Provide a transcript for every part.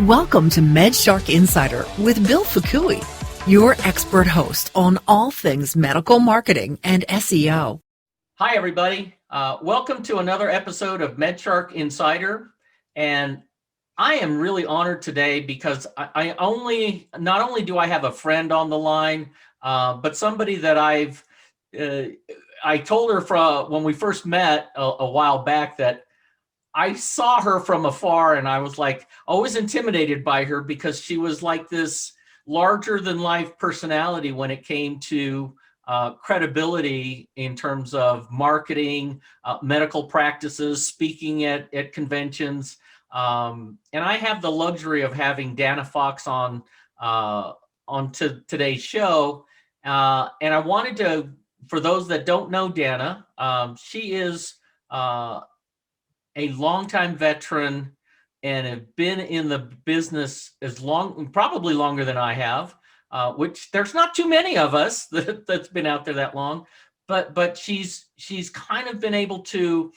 Welcome to MedShark Insider with Bill Fukui, your expert host on all things medical marketing and SEO. Hi, everybody. Welcome to another episode of MedShark Insider. And I am really honored today because not only do I have a friend on the line, but somebody that I told her when we first met a while back that I saw her from afar and I was like always intimidated by her because she was like this larger than life personality when it came to credibility in terms of marketing, medical practices, speaking at conventions. And I have the luxury of having Dana Fox on today's show. And I wanted to, for those that don't know Dana, she is a longtime veteran and have been in the business probably longer than I have, which there's not too many of us that's been out there that long, but she's kind of been able to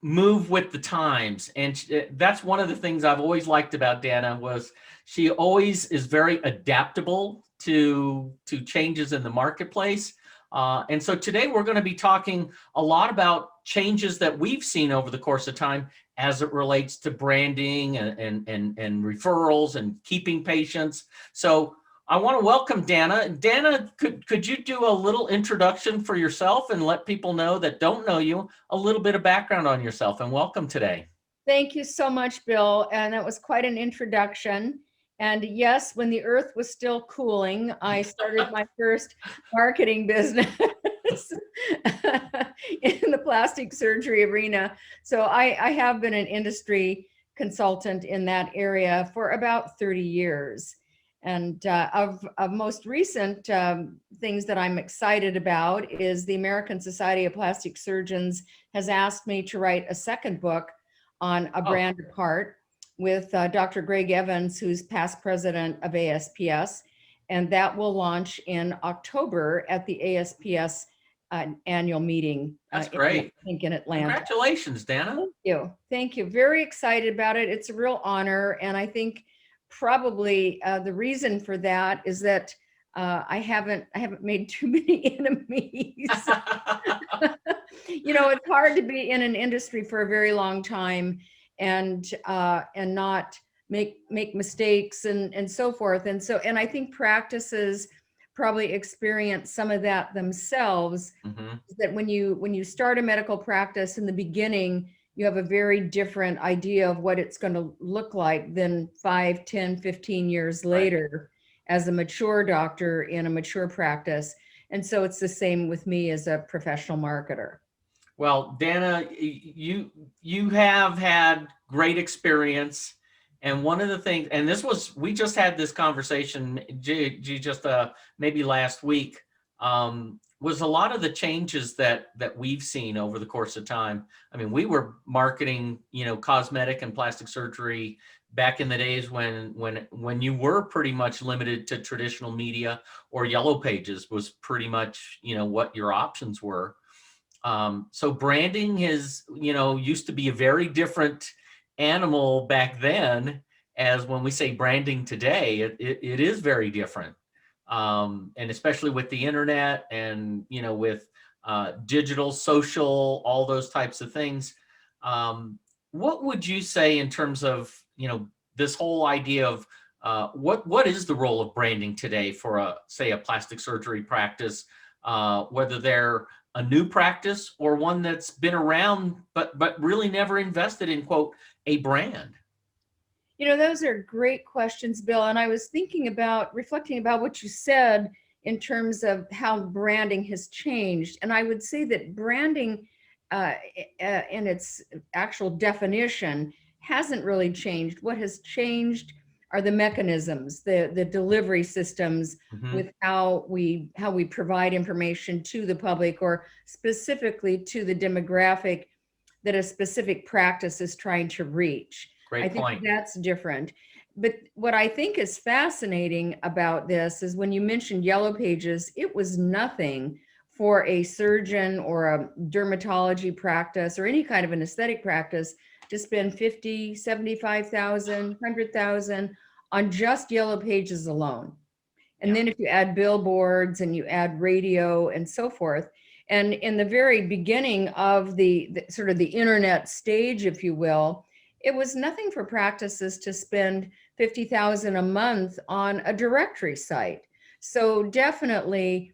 move with the times. And that's one of the things I've always liked about Dana was she always is very adaptable to changes in the marketplace. And so today we're going to be talking a lot about changes that we've seen over the course of time as it relates to branding and referrals and keeping patients. So I want to welcome Dana. Dana, could you do a little introduction for yourself and let people know that don't know you a little bit of background on yourself, and welcome today. Thank you so much, Bill. And that was quite an introduction. And yes, when the earth was still cooling, I started my first marketing business in the plastic surgery arena. So I have been an industry consultant in that area for about 30 years. And of most recent things that I'm excited about is the American Society of Plastic Surgeons has asked me to write a second book on a brand apart with Dr. Greg Evans, who's past president of ASPS, and that will launch in October at the ASPS annual meeting. That's great. I think in Atlanta. Congratulations, Dana. Thank you. Thank you. Very excited about it. It's a real honor. And I think probably the reason for that is that I haven't made too many enemies. It's hard to be in an industry for a very long time and not make mistakes and so forth. And I think practices probably experience some of that themselves. Mm-hmm. That when you start a medical practice in the beginning, you have a very different idea of what it's going to look like than 5, 10, 15 years later as a mature doctor in a mature practice. And so it's the same with me as a professional marketer. Well, Dana, you have had great experience. And one of the things, and we just had this conversation just maybe last week, was a lot of the changes that we've seen over the course of time. I mean, we were marketing, cosmetic and plastic surgery back in the days when you were pretty much limited to traditional media, or Yellowpages was pretty much, what your options were. So branding used to be a very different animal back then, as when we say branding today, it is very different. And especially with the internet and, with digital, social, all those types of things. What would you say in terms of, this whole idea of what is the role of branding today for a plastic surgery practice, whether they're a new practice or one that's been around, but really never invested in, quote, a brand? Those are great questions, Bill. And I was reflecting about what you said in terms of how branding has changed. And I would say that branding in its actual definition hasn't really changed. What has changed are the mechanisms, the delivery systems, mm-hmm. with how we provide information to the public, or specifically to the demographic that a specific practice is trying to reach. Great point. I think that's different. But what I think is fascinating about this is when you mentioned Yellowpages, it was nothing for a surgeon or a dermatology practice or any kind of an aesthetic practice to spend 50, 75,000, 100,000 on just Yellowpages alone. And then if you add billboards and you add radio and so forth, and in the very beginning of the sort of the internet stage, if you will, it was nothing for practices to spend 50,000 a month on a directory site. So definitely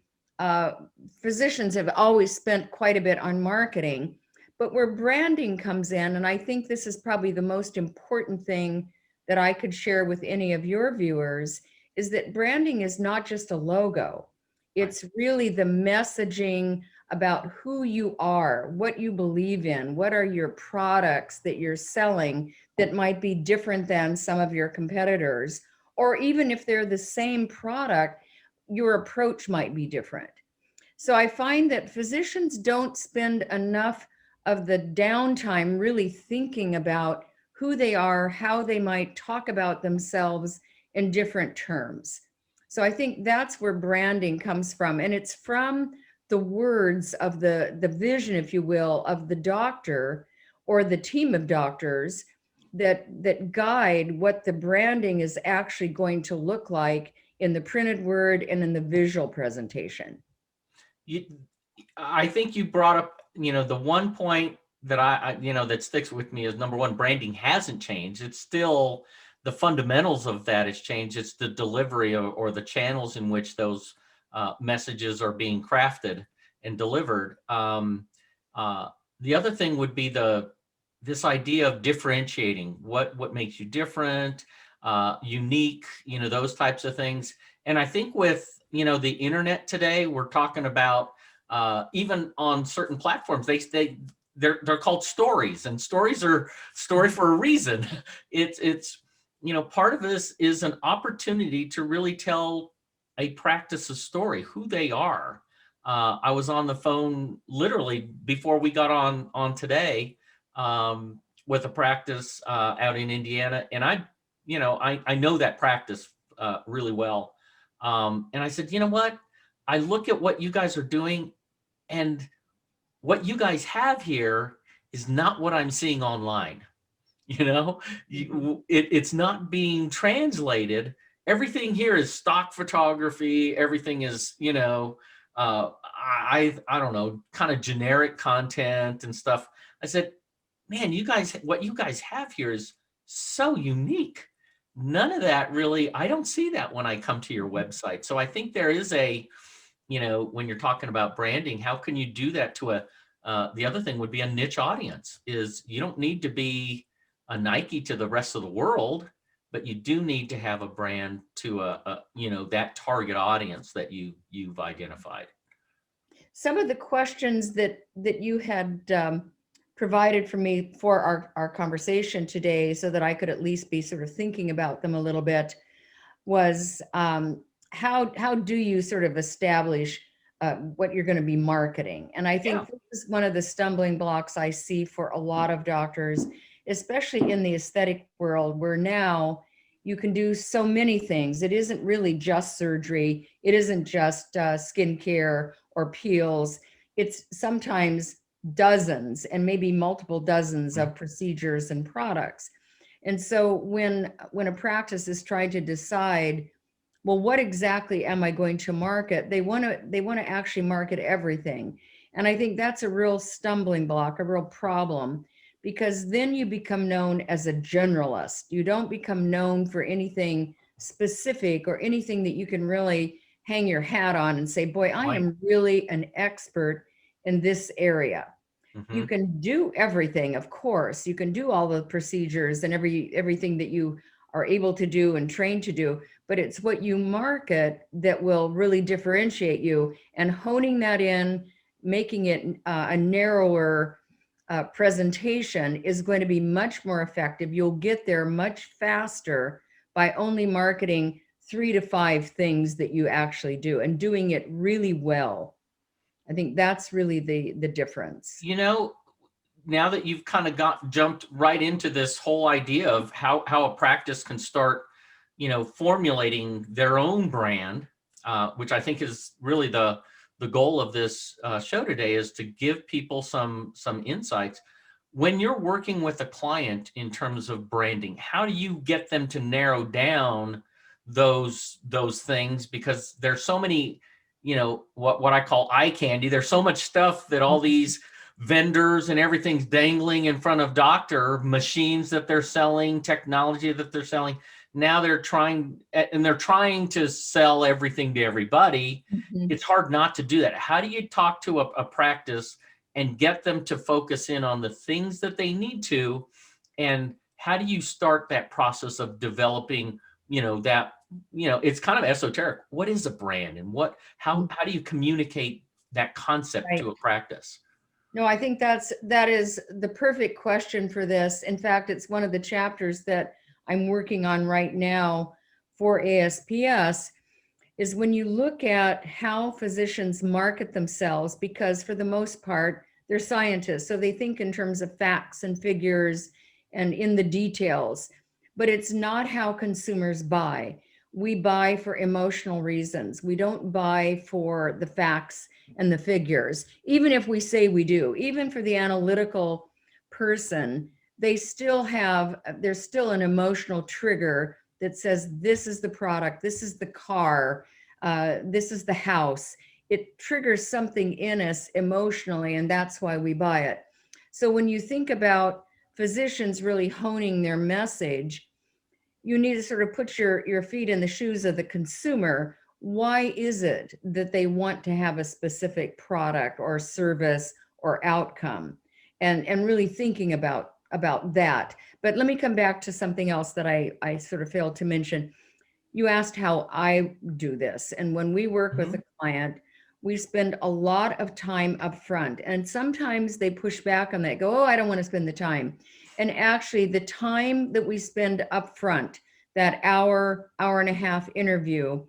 physicians have always spent quite a bit on marketing, but where branding comes in, and I think this is probably the most important thing that I could share with any of your viewers, is that branding is not just a logo. It's really the messaging about who you are, what you believe in, what are your products that you're selling that might be different than some of your competitors, or even if they're the same product, your approach might be different. So I find that physicians don't spend enough of the downtime really thinking about who they are, how they might talk about themselves in different terms. So I think that's where branding comes from. And it's from the words of the vision, if you will, of the doctor or the team of doctors that guide what the branding is actually going to look like in the printed word and in the visual presentation. I think you brought up, the one point that that sticks with me is, number one, branding hasn't changed. It's still the fundamentals of that has changed. It's the delivery or the channels in which those messages are being crafted and delivered. The other thing would be this idea of differentiating what makes you different, unique, those types of things. And I think with the internet today, we're talking about even on certain platforms, they're called stories, and stories are story for a reason. It's part of this is an opportunity to really tell a practice's story, who they are. I was on the phone literally before we got on today with a practice out in Indiana, and I know that practice really well. And I said, you know what? I look at what you guys are doing, and what you guys have here is not what I'm seeing online. It's not being translated. Everything here is stock photography. Everything is, I don't know, kind of generic content and stuff. I said, man, what you guys have here is so unique. None of that really, I don't see that when I come to your website. So I think there is when you're talking about branding, how can you do that to the other thing would be a niche audience. Is you don't need to be a Nike to the rest of the world, but you do need to have a brand to that target audience that you've identified. Some of the questions that you had provided for me for our conversation today, so that I could at least be sort of thinking about them a little bit, was how do you sort of establish what you're going to be marketing? And I think this is one of the stumbling blocks I see for a lot of doctors, especially in the aesthetic world, where now you can do so many things. It isn't really just surgery. It isn't just skincare or peels. It's sometimes dozens and maybe multiple dozens of procedures and products. And so when a practice is trying to decide, well, what exactly am I going to market? They want to actually market everything. And I think that's a real stumbling block, a real problem, because then you become known as a generalist. You don't become known for anything specific or anything that you can really hang your hat on and say, boy, I am really an expert in this area. Mm-hmm. You can do everything, of course. You can do all the procedures and everything that you are able to do and trained to do, but it's what you market that will really differentiate you, and honing that in, making it a narrower presentation is going to be much more effective. You'll get there much faster by only marketing 3 to 5 things that you actually do and doing it really well. I think that's really the difference. Now that you've kind of jumped right into this whole idea of how a practice can start, formulating their own brand, which I think is really the goal of this show today, is to give people some insights. when you're working with a client in terms of branding, how do you get them to narrow down those things? Because there's so many, what I call eye candy. There's so much stuff that all these vendors and everything's dangling in front of doctor machines that they're selling, technology that they're selling. Now they're trying to sell everything to everybody. It's hard not to do that. How do you talk to a practice and get them to focus in on the things that they need to? And how do you start that process of developing, it's kind of esoteric. What is a brand, and how do you communicate that concept to a practice? No, I think that is the perfect question for this. In fact, it's one of the chapters that I'm working on right now for ASPS, is when you look at how physicians market themselves, because for the most part, they're scientists. So they think in terms of facts and figures and in the details, but it's not how consumers buy. We buy for emotional reasons. We don't buy for the facts and the figures, even if we say we do. Even for the analytical person, there's still an emotional trigger that says, this is the product, this is the car, this is the house. It triggers something in us emotionally, and that's why we buy it. So when you think about physicians really honing their message, you need to sort of put your feet in the shoes of the consumer. Why is it that they want to have a specific product or service or outcome? And really thinking about that. But let me come back to something else that I sort of failed to mention. You asked how I do this. And when we work with a client, we spend a lot of time up front. And sometimes they push back on that, go, oh, I don't want to spend the time. And actually the time that we spend up front, that hour and a half interview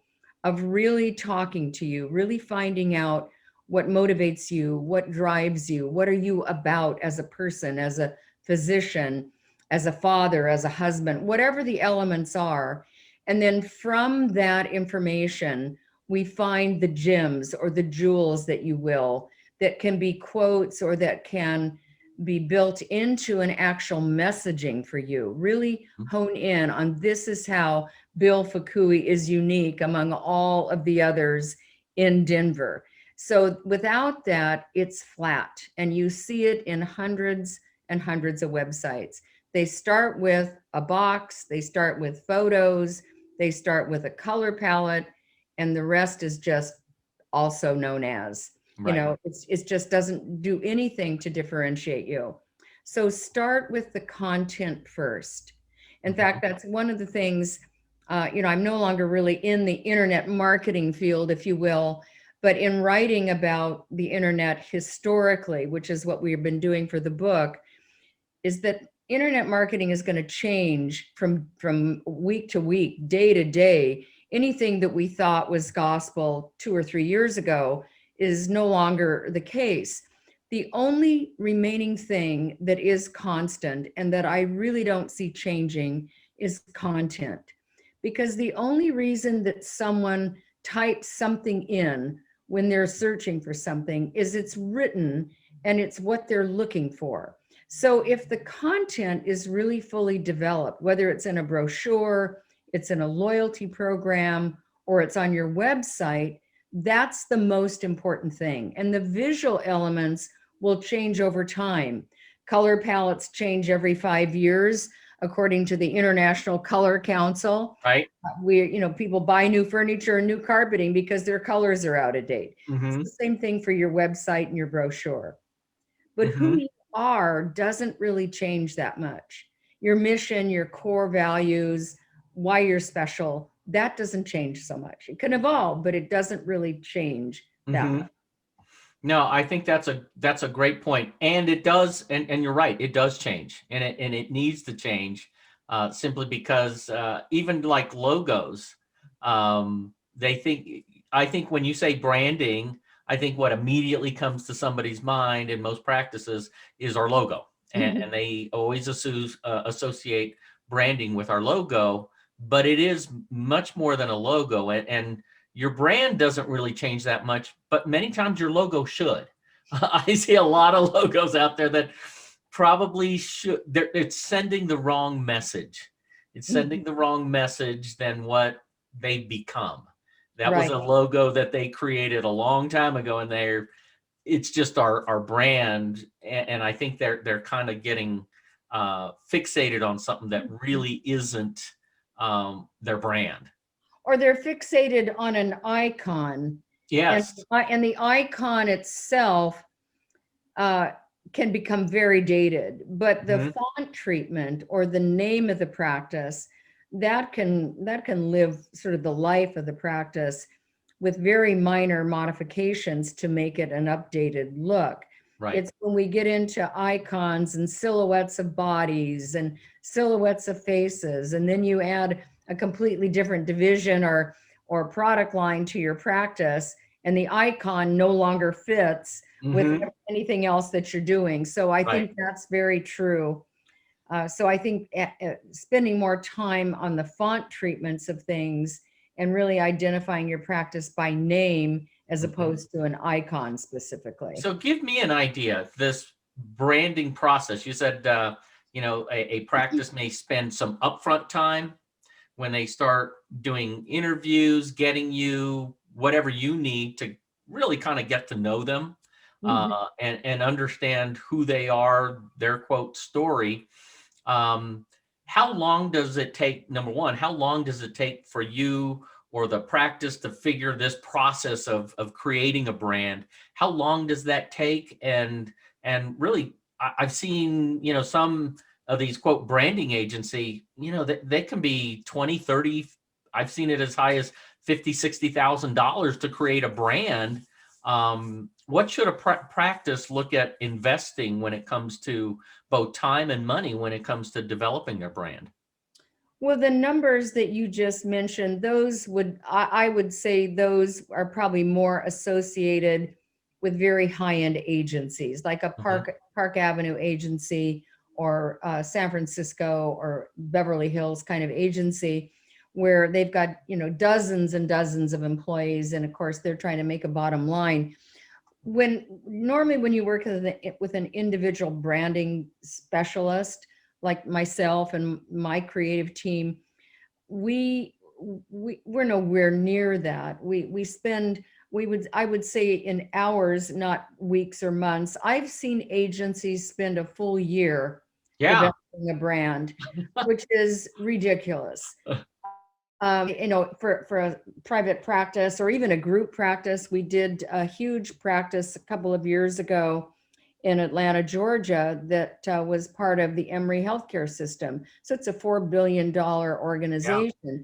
of really talking to you, really finding out what motivates you, what drives you, what are you about as a person, as a physician, as a father, as a husband, whatever the elements are. And then from that information, we find the gems or the jewels, that you will, that can be quotes or that can be built into an actual messaging for you. Really hone in on, this is how Bill Fukui is unique among all of the others in Denver. So without that, it's flat, and you see it in hundreds and hundreds of websites. They start with a box, they start with photos, they start with a color palette, and the rest is just also known as, it just doesn't do anything to differentiate you. So start with the content first. In fact, that's one of the things, I'm no longer really in the internet marketing field, if you will, but in writing about the internet historically, which is what we've been doing for the book, is that internet marketing is going to change from week to week, day to day. Anything that we thought was gospel 2 or 3 years ago is no longer the case. The only remaining thing that is constant and that I really don't see changing is content. Because the only reason that someone types something in when they're searching for something is it's written and it's what they're looking for. So if the content is really fully developed, whether it's in a brochure, it's in a loyalty program, or it's on your website, that's the most important thing. And the visual elements will change over time. Color palettes change every 5 years, according to the International Color Council. Right. People buy new furniture and new carpeting because their colors are out of date. It's the same thing for your website and your brochure. But who you are doesn't really change that much. Your mission, your core values, why you're special, that doesn't change so much. It can evolve, but it doesn't really change that much. No, I think that's a great point. And it does, and you're right, it does change, and it needs to change, simply because even like logos, I think when you say branding, I think what immediately comes to somebody's mind in most practices is our logo. And they always associate branding with our logo, but it is much more than a logo. And your brand doesn't really change that much, but many times your logo should. I see a lot of logos out there that probably should, it's sending the wrong message. It's sending the wrong message than what they've become. That was Right. a logo that they created a long time ago, and it's just our brand. And I think they're kind of getting fixated on something that really isn't their brand. Or they're fixated on an icon. Yes. And the icon itself can become very dated, but the font treatment or the name of the practice, that can live sort of the life of the practice with very minor modifications to make it an updated look. Right. It's when we get into icons and silhouettes of bodies and silhouettes of faces, and then you add a completely different division or product line to your practice, and the icon no longer fits with anything else that you're doing. So I think that's very true. So I think spending more time on the font treatments of things and really identifying your practice by name as opposed to an icon specifically. So give me an idea, this branding process. You said, a practice may spend some upfront time when they start doing interviews, getting you whatever you need to really kind of get to know them and understand who they are, their quote story. How long does it take, number one, how long does it take for you or the practice to figure this process of creating a brand? How long does that take? And really, I've seen, some of these quote branding agency, they can be 20, 30, I've seen it as high as $50,000, $60,000 to create a brand. What should a practice look at investing when it comes to both time and money when it comes to developing their brand? Well, the numbers that you just mentioned, I would say those are probably more associated with very high-end agencies, like a Park Avenue agency or San Francisco or Beverly Hills kind of agency, where they've got, dozens and dozens of employees. And of course, they're trying to make a bottom line. Normally when you work with an individual branding specialist, like myself and my creative team, we're nowhere near that. I would say in hours, not weeks or months. I've seen agencies spend a full year developing a brand, which is ridiculous. For a private practice or even a group practice, we did a huge practice a couple of years ago in Atlanta, Georgia, that was part of the Emory healthcare system. So it's a $4 billion organization. Yeah.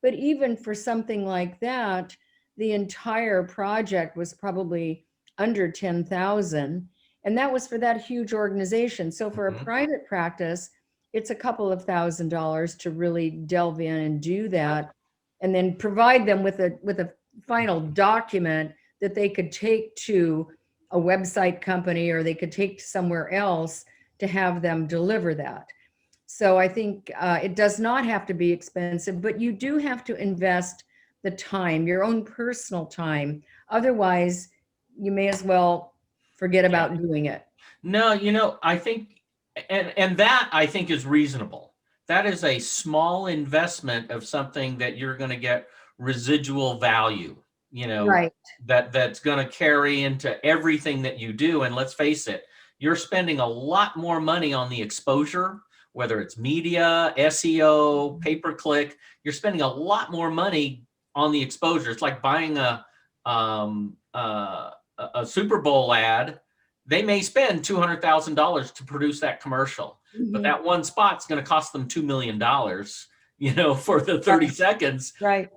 But even for something like that, the entire project was probably under 10,000. And that was for that huge organization. So for a private practice, it's a couple of $1,000s to really delve in and do that, and then provide them with a final document that they could take to a website company or they could take to somewhere else to have them deliver that. So I think it does not have to be expensive, but you do have to invest the time, your own personal time. Otherwise, you may as well forget about doing it. No, I think, and that I think is reasonable. That is a small investment of something that you're going to get residual value, right. that's going to carry into everything that you do. And let's face it, you're spending a lot more money on the exposure, whether it's media, SEO, pay-per-click. You're spending a lot more money on the exposure. It's like buying a Super Bowl ad. They may spend $200,000 to produce that commercial, but that one spot's going to cost them $2 million, for the 30 seconds. Right.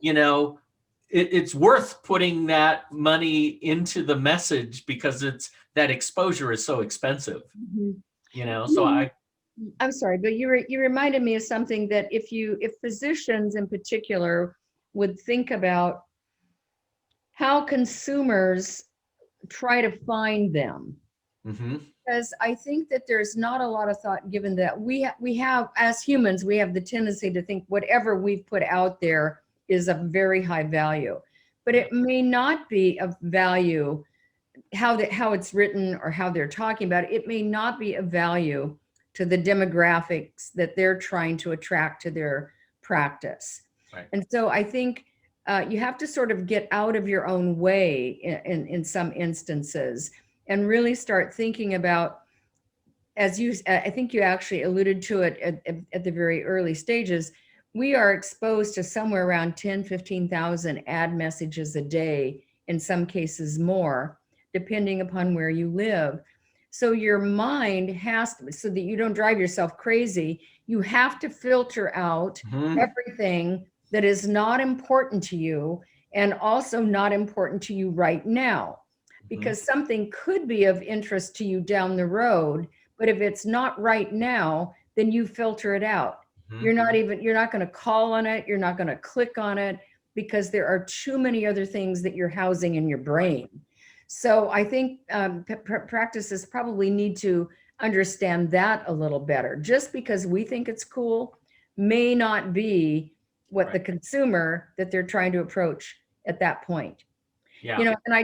It's worth putting that money into the message because that exposure is so expensive. So I'm sorry, but you reminded me of something that if physicians in particular would think about how consumers try to find them. Because I think that there's not a lot of thought given that we have, as humans, we have the tendency to think whatever we've put out there is of very high value, but it may not be of value how it's written or how they're talking about it, it may not be of value to the demographics that they're trying to attract to their practice. Right. And so I think you have to sort of get out of your own way in some instances and really start thinking about, as you, I think you actually alluded to it at the very early stages, we are exposed to somewhere around 10, 15,000 ad messages a day, in some cases more, depending upon where you live. So your mind has to, so that you don't drive yourself crazy, you have to filter out everything that is not important to you and also not important to you right now, because something could be of interest to you down the road, but if it's not right now, then you filter it out. You're not going to call on it. You're not going to click on it because there are too many other things that you're housing in your brain. So I think practices probably need to understand that a little better. Just because we think it's cool may not be what the consumer that they're trying to approach at that point. Yeah. You know, and I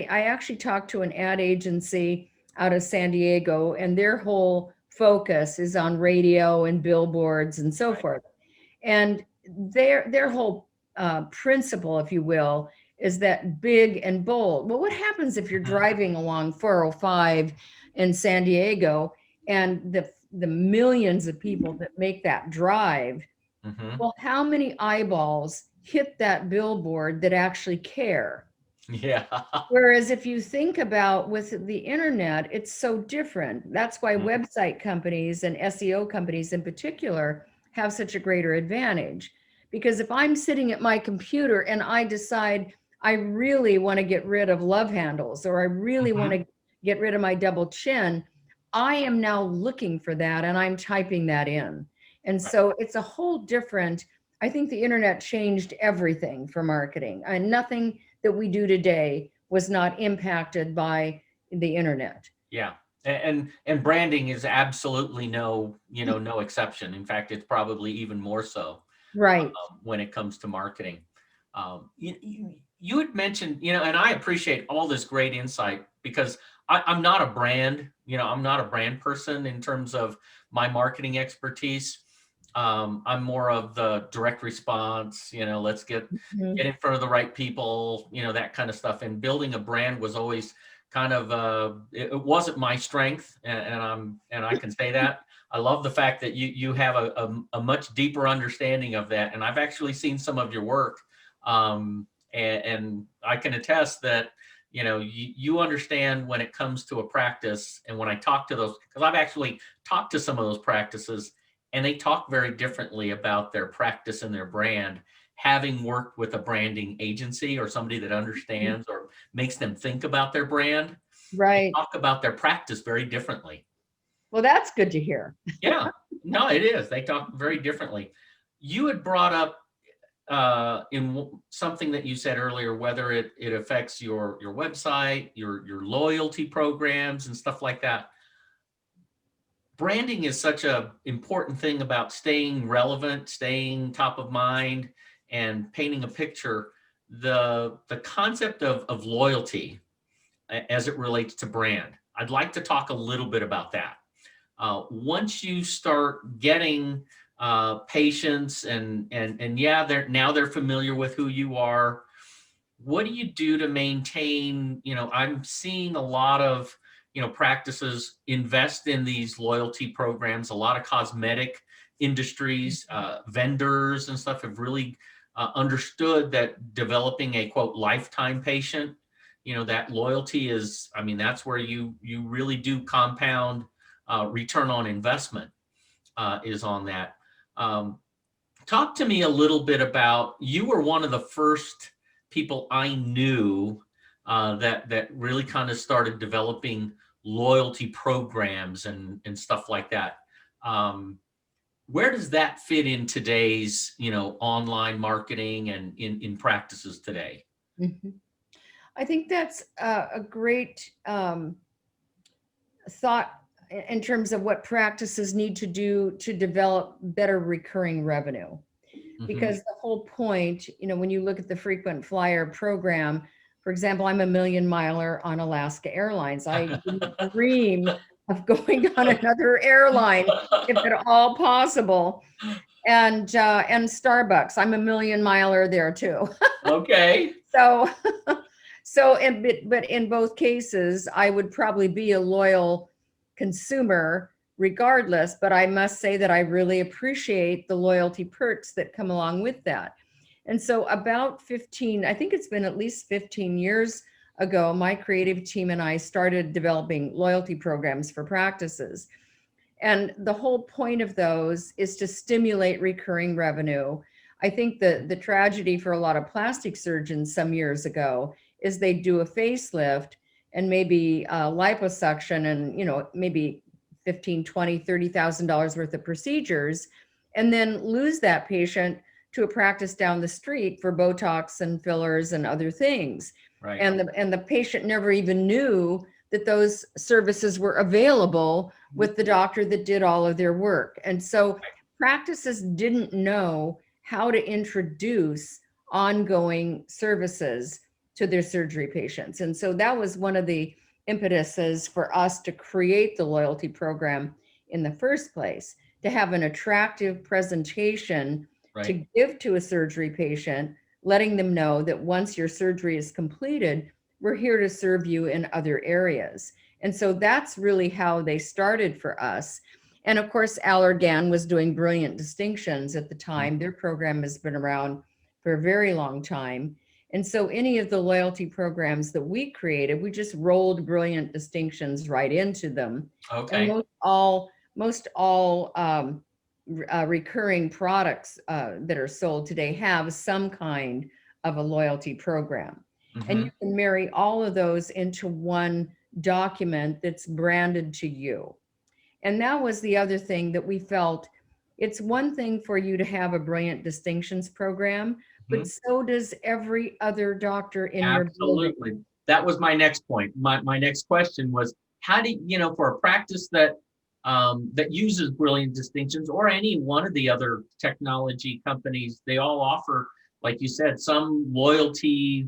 actually talked to an ad agency out of San Diego, and their whole focus is on radio and billboards and so forth. And their whole principle, if you will, is that big and bold. Well, what happens if you're driving along 405 in San Diego and the millions of people that make that drive? Well, how many eyeballs hit that billboard that actually care? Yeah. Whereas if you think about with the internet, it's so different. That's why website companies and SEO companies in particular have such a greater advantage. Because if I'm sitting at my computer and I decide I really want to get rid of love handles, or I really want to get rid of my double chin, I am now looking for that and I'm typing that in. And so it's a whole different, I think the internet changed everything for marketing. And nothing that we do today was not impacted by the internet. Yeah. And branding is absolutely no exception. In fact, it's probably even more so when it comes to marketing. You had mentioned, and I appreciate all this great insight, because I'm not a brand, I'm not a brand person in terms of my marketing expertise. I'm more of the direct response, let's get in front of the right people, that kind of stuff. And building a brand was always kind of, it wasn't my strength. And I can say that. I love the fact that you have a much deeper understanding of that. And I've actually seen some of your work. And I can attest that, you understand when it comes to a practice. And when I talk to those, because I've actually talked to some of those practices, and they talk very differently about their practice and their brand, having worked with a branding agency or somebody that understands or makes them think about their brand. Right. They talk about their practice very differently. Well, that's good to hear. Yeah, no, it is. They talk very differently. You had brought up in something that you said earlier, whether it affects your website, your loyalty programs and stuff like that. Branding is such an important thing about staying relevant, staying top of mind, and painting a picture. The concept of loyalty as it relates to brand, I'd like to talk a little bit about that. Once you start getting patients and they're familiar with who you are, what do you do to maintain? I'm seeing a lot of practices invest in these loyalty programs. A lot of cosmetic industries, vendors and stuff have really understood that developing a quote lifetime patient, that loyalty is, that's where you really do compound return on investment is on that. Talk to me a little bit about, you were one of the first people I knew that really kind of started developing loyalty programs and stuff like that. Where does that fit in today's, online marketing and in practices today? I think that's a great thought in terms of what practices need to do to develop better recurring revenue. Because the whole point, when you look at the frequent flyer program, For example, I'm a million miler on Alaska Airlines. I didn't dream of going on another airline if at all possible. And Starbucks, I'm a million miler there too. Okay. So, but in both cases, I would probably be a loyal consumer regardless, but I must say that I really appreciate the loyalty perks that come along with that. And so about 15, I think it's been at least 15 years ago, my creative team and I started developing loyalty programs for practices. And the whole point of those is to stimulate recurring revenue. I think the tragedy for a lot of plastic surgeons some years ago is they do a facelift and maybe liposuction and, maybe 15, 20, $30,000 worth of procedures, and then lose that patient to a practice down the street for Botox and fillers and other things. Right. And the patient never even knew that those services were available with the doctor that did all of their work. And so practices didn't know how to introduce ongoing services to their surgery patients. And so that was one of the impetuses for us to create the loyalty program in the first place, to have an attractive presentation to give to a surgery patient, letting them know that once your surgery is completed, we're here to serve you in other areas. And so that's really how they started for us. And of course, Allergan was doing Brilliant Distinctions at the time. Their program has been around for a very long time. And so any of the loyalty programs that we created, we just rolled Brilliant Distinctions right into them. Okay. And most all recurring products that are sold today have some kind of a loyalty program. And you can marry all of those into one document that's branded to you. And that was the other thing that we felt. It's one thing for you to have a Brilliant Distinctions program, but so does every other doctor in your building. Absolutely. That was my next point. My next question was, how do you, for a practice that that uses Brilliant Distinctions, or any one of the other technology companies, they all offer, like you said, some loyalty,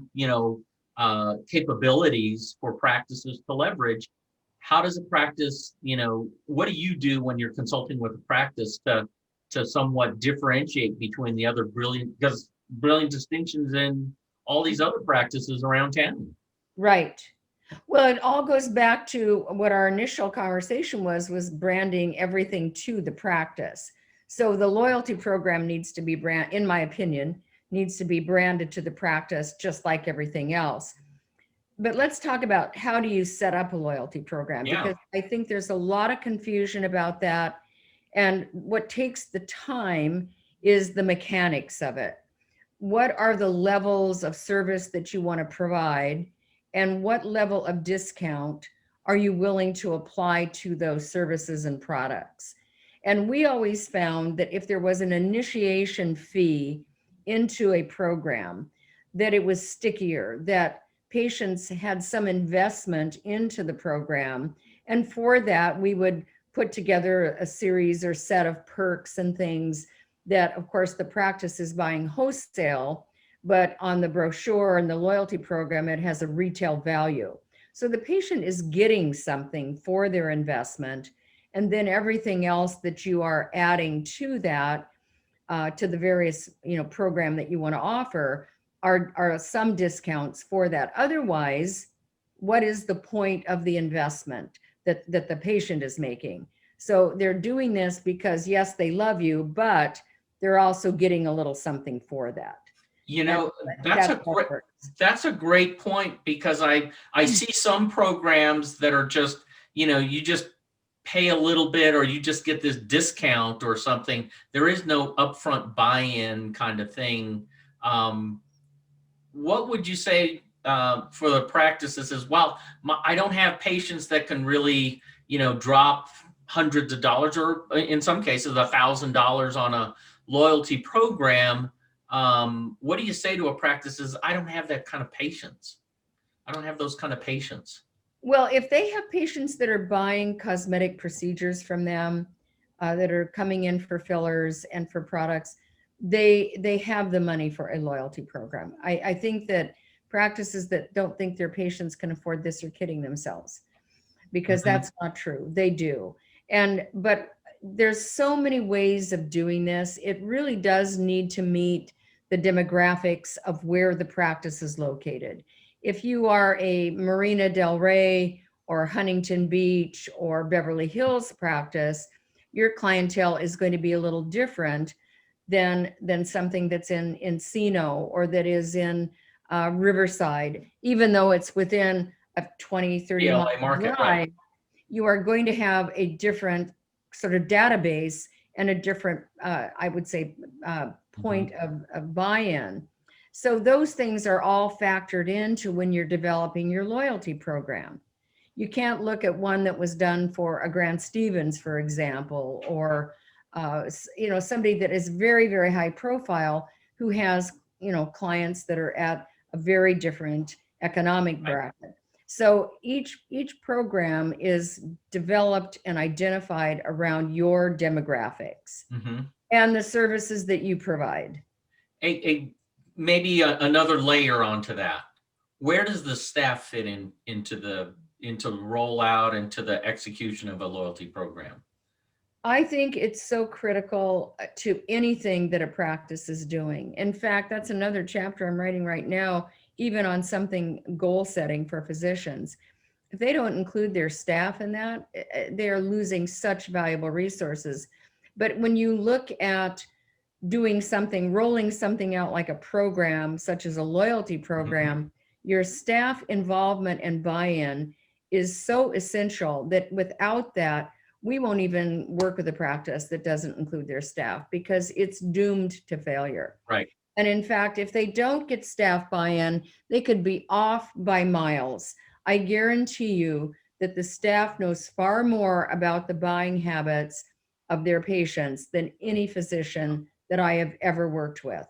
capabilities for practices to leverage. How does a practice, what do you do when you're consulting with a practice to somewhat differentiate between the other Brilliant Distinctions and all these other practices around town? Right. Well, it all goes back to what our initial conversation was branding everything to the practice. So the loyalty program needs to be in my opinion, needs to be branded to the practice just like everything else. But let's talk about, how do you set up a loyalty program? Yeah. Because I think there's a lot of confusion about that. And what takes the time is the mechanics of it. What are the levels of service that you want to provide? And what level of discount are you willing to apply to those services and products? And we always found that if there was an initiation fee into a program, that it was stickier, that patients had some investment into the program. And for that, we would put together a series or set of perks and things that, of course, the practice is buying wholesale, but on the brochure and the loyalty program, it has a retail value. So the patient is getting something for their investment. And then everything else that you are adding to that, to the various, program that you want to offer, are some discounts for that. Otherwise, what is the point of the investment that the patient is making? So they're doing this because, yes, they love you, but they're also getting a little something for that. That's a great point, because I see some programs that are just, you just pay a little bit, or you just get this discount or something. There is no upfront buy-in kind of thing. What would you say for the practices as well? I don't have patients that can really, drop hundreds of dollars, or in some cases $1,000 on a loyalty program. What do you say to a practice? I don't have that kind of patience. I don't have those kind of patience. Well, if they have patients that are buying cosmetic procedures from them, that are coming in for fillers and for products, they have the money for a loyalty program. I think that practices that don't think their patients can afford this are kidding themselves, because Mhm. that's not true. They do. But there's so many ways of doing this. It really does need to meet the demographics of where the practice is located. If you are a Marina Del Rey or Huntington Beach or Beverly Hills practice, your clientele is going to be a little different than something that's in Encino or that is in Riverside, even though it's within a 20, 30 PLA mile market, drive. right? You are going to have a different sort of database and a different, I would say, point of buy-in. So those things are all factored into when you're developing your loyalty program. You can't look at one that was done for a Grant Stevens, for example, or somebody that is very, very high profile who has clients that are at a very different economic bracket. So each program is developed and identified around your demographics and the services that you provide. Maybe another layer onto that. Where does the staff fit into the rollout, into the execution of a loyalty program? I think it's so critical to anything that a practice is doing. In fact, that's another chapter I'm writing right now, even on something goal setting for physicians. If they don't include their staff in that, they're losing such valuable resources. But when you look at doing something, rolling something out like a program, such as a loyalty program, your staff involvement and buy-in is so essential that without that, we won't even work with a practice that doesn't include their staff, because it's doomed to failure. Right. And in fact, if they don't get staff buy-in, they could be off by miles. I guarantee you that the staff knows far more about the buying habits of their patients than any physician that I have ever worked with.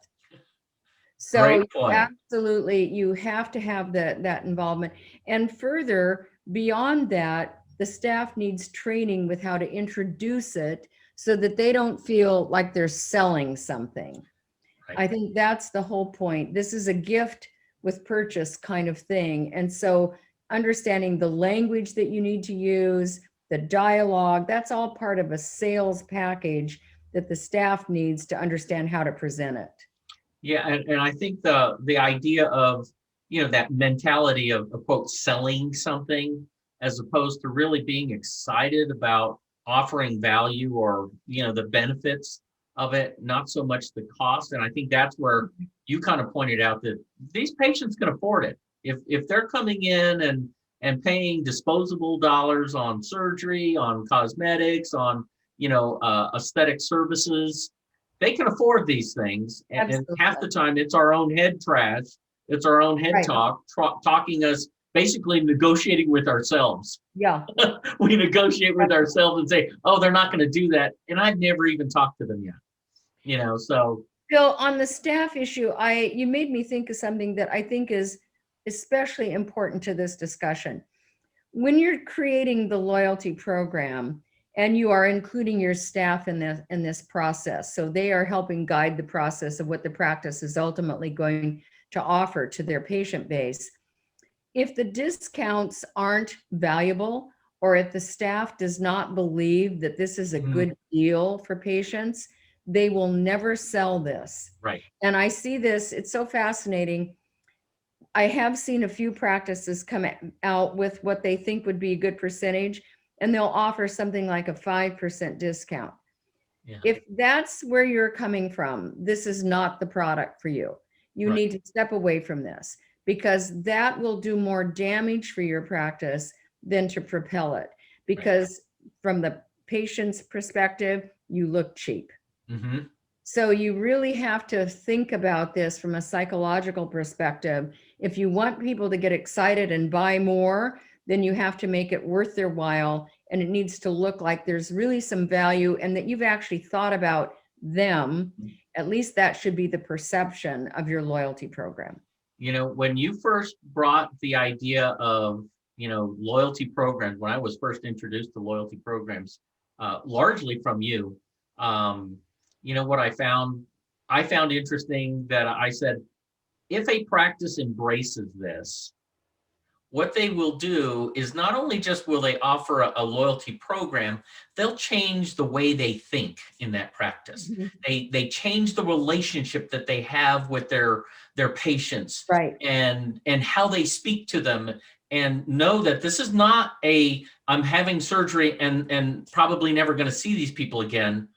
So Great point. absolutely, you have to have that involvement. And further, beyond that, the staff needs training with how to introduce it so that they don't feel like they're selling something. Right. I think that's the whole point. This is a gift with purchase kind of thing. And so understanding the language that you need to use, the dialogue, that's all part of a sales package that the staff needs to understand how to present it. Yeah, and I think the idea of that mentality of quote selling something, as opposed to really being excited about offering value or the benefits of it, not so much the cost. And I think that's where you kind of pointed out that these patients can afford it. If they're coming in and paying disposable dollars on surgery, on cosmetics, on aesthetic services, they can afford these things. And half the time it's our own head trash. It's our own head talk, talking us, basically negotiating with ourselves. Yeah. We negotiate with ourselves and say, oh, they're not going to do that. And I've never even talked to them yet, so. Bill, on the staff issue, you made me think of something that I think is especially important to this discussion. When you're creating the loyalty program and you are including your staff in this process, so they are helping guide the process of what the practice is ultimately going to offer to their patient base. If the discounts aren't valuable, or if the staff does not believe that this is a good deal for patients, they will never sell this. Right. And I see this, it's so fascinating. I have seen a few practices come out with what they think would be a good percentage, and they'll offer something like a 5% discount. Yeah. If that's where you're coming from, this is not the product for you. You need to step away from this, because that will do more damage for your practice than to propel it. Because from the patient's perspective, you look cheap. So you really have to think about this from a psychological perspective. If you want people to get excited and buy more, then you have to make it worth their while. And it needs to look like there's really some value and that you've actually thought about them. At least that should be the perception of your loyalty program. When you first brought the idea of, loyalty programs, when I was first introduced to loyalty programs, largely from you, what I found interesting, that I said, if a practice embraces this, what they will do is not only just will they offer a loyalty program, they'll change the way they think in that practice. Mhm. They change the relationship that they have with their patients, Right. and how they speak to them, and know that this is not a I'm having surgery and probably never going to see these people again.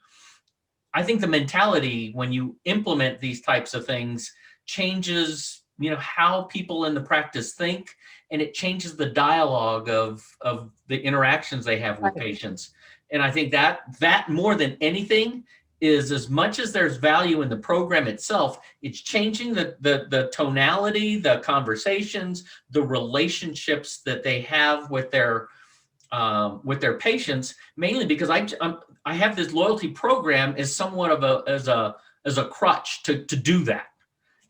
I think the mentality when you implement these types of things changes, how people in the practice think, and it changes the dialogue of the interactions they have with Right. patients. And I think that more than anything is, as much as there's value in the program itself, it's changing the tonality, the conversations, the relationships that they have with their patients, mainly because I have this loyalty program as somewhat of as a crutch to do that,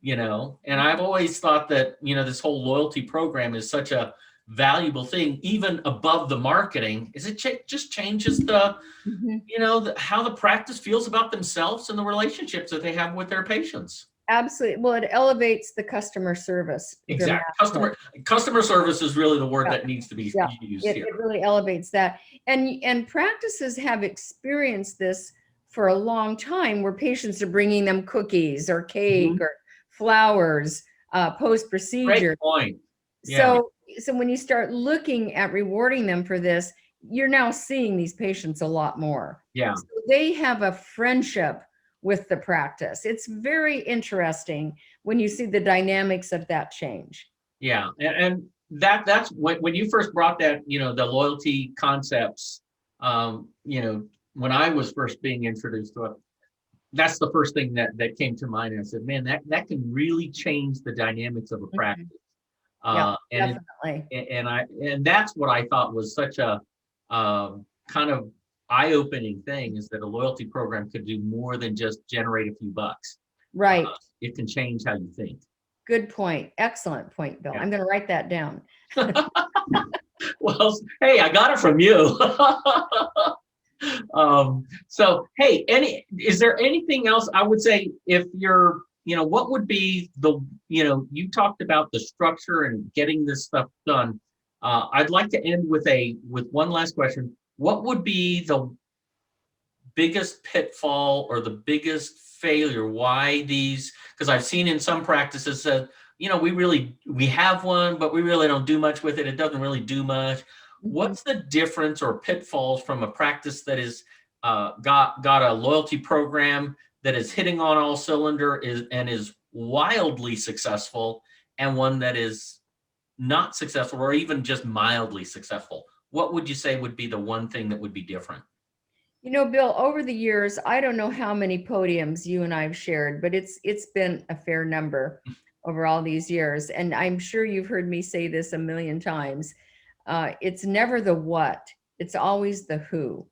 and I've always thought that, this whole loyalty program is such a valuable thing, even above the marketing, is it just changes Mhm. how the practice feels about themselves and the relationships that they have with their patients. Absolutely. Well, it elevates the customer service Exactly. dramatically. Customer service is really the word Yeah. that needs to be Yeah, used it, here. it really elevates that. And practices have experienced this for a long time, where patients are bringing them cookies or cake Mhm. or flowers Great post-procedure. point. Yeah. So when you start looking at rewarding them for this, you're now seeing these patients a lot more. Yeah. So they have a friendship with the practice. It's very interesting when you see the dynamics of that change. Yeah, and that's when you first brought that, the loyalty concepts, when I was first being introduced to it, that's the first thing that came to mind. And I said, man, that can really change the dynamics of a Mhm. practice. Yeah, And definitely. and that's what I thought was such a kind of eye-opening thing, is that a loyalty program could do more than just generate a few bucks. Right. It can change how you think. Good point. Excellent point, Bill. Yeah. I'm going to write that down. Well, hey, I got it from you. So, hey, is there anything else? I would say, if you're, what would be you talked about the structure and getting this stuff done. I'd like to end with one last question. What would be the biggest pitfall or the biggest failure? Why these? Because I've seen in some practices that, we have one, but we really don't do much with it. It doesn't really do much. Mhm. What's the difference or pitfalls from a practice that is got a loyalty program that is hitting on all cylinder is wildly successful, and one that is not successful or even just mildly successful? What would you say would be the one thing that would be different? Bill, over the years, I don't know how many podiums you and I have shared, but it's been a fair number over all these years. And I'm sure you've heard me say this a million times. It's never the what, it's always the who.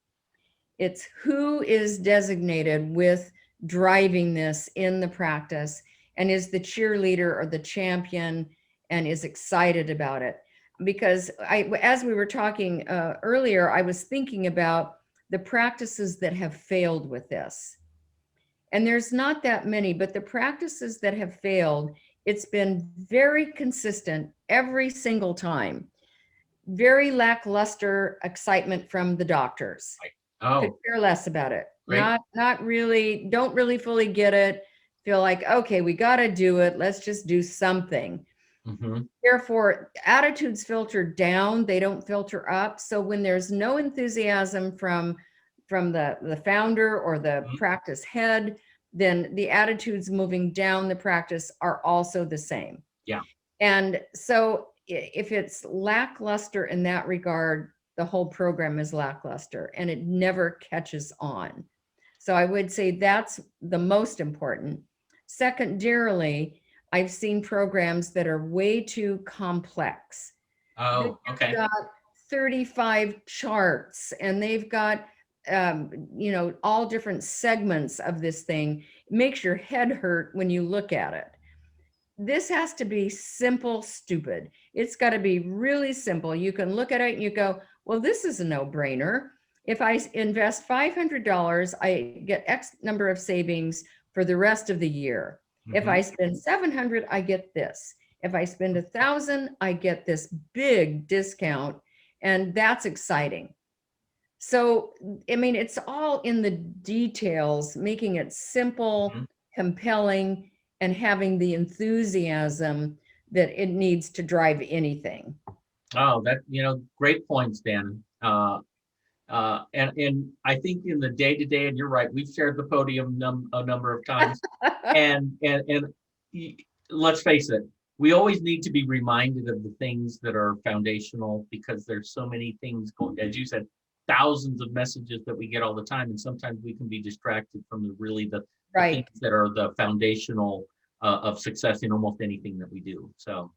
It's who is designated with driving this in the practice and is the cheerleader or the champion and is excited about it. Because as we were talking earlier, I was thinking about the practices that have failed with this. And there's not that many, but the practices that have failed, it's been very consistent every single time. Very lackluster excitement from the doctors. Could Oh, care less about it. great. Not really, don't really fully get it. Feel like, okay, we got to do it. Let's just do something. Mm-hmm. Therefore, attitudes filter down, they don't filter up. So when there's no enthusiasm from the founder or the practice head, then the attitudes moving down the practice are also the same. Yeah. And so if it's lackluster in that regard, the whole program is lackluster and it never catches on. So I would say that's the most important. Secondarily, I've seen programs that are way too complex. Oh, They've okay. got 35 charts and they've got all different segments of this thing. It makes your head hurt when you look at it. This has to be simple, stupid. It's got to be really simple. You can look at it and you go, well, this is a no-brainer. If I invest $500, I get X number of savings for the rest of the year. If I spend 700, I get this. If I spend 1,000, I get this big discount, and that's exciting. So, I mean, it's all in the details, making it simple, compelling, and having the enthusiasm that it needs to drive anything. Oh, that, great points, Dan. And I think in the day to day, and you're right, we've shared the podium a number of times, and let's face it, we always need to be reminded of the things that are foundational, because there's so many things going, as you said, thousands of messages that we get all the time, and sometimes we can be distracted from the things that are the foundational of success in almost anything that we do. So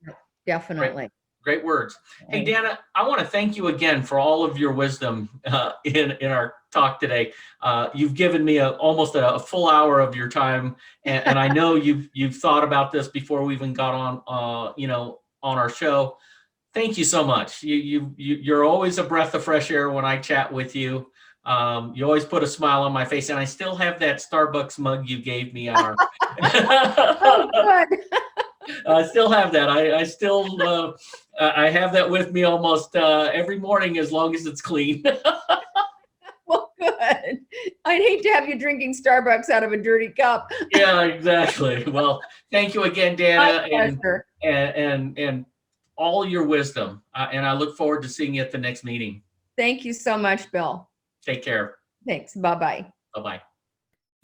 definitely. Great words. Hey, Dana, I want to thank you again for all of your wisdom in our talk today. You've given me almost a full hour of your time, and I know you've thought about this before we even got on on our show. Thank you so much. You're always a breath of fresh air when I chat with you. You always put a smile on my face, and I still have that Starbucks mug you gave me on our. Oh, good. I still have that. I still I have that with me almost every morning, as long as it's clean. Well, good. I'd hate to have you drinking Starbucks out of a dirty cup. Yeah, exactly. Well, thank you again, Dana, and all your wisdom. And I look forward to seeing you at the next meeting. Thank you so much, Bill. Take care. Thanks. Bye-bye. Bye-bye.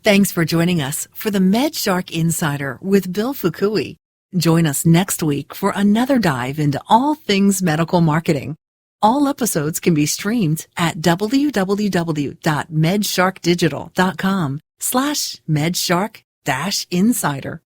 Thanks for joining us for the MedShark Insider with Bill Fukui. Join us next week for another dive into all things medical marketing. All episodes can be streamed at www.medsharkdigital.com/medshark-insider.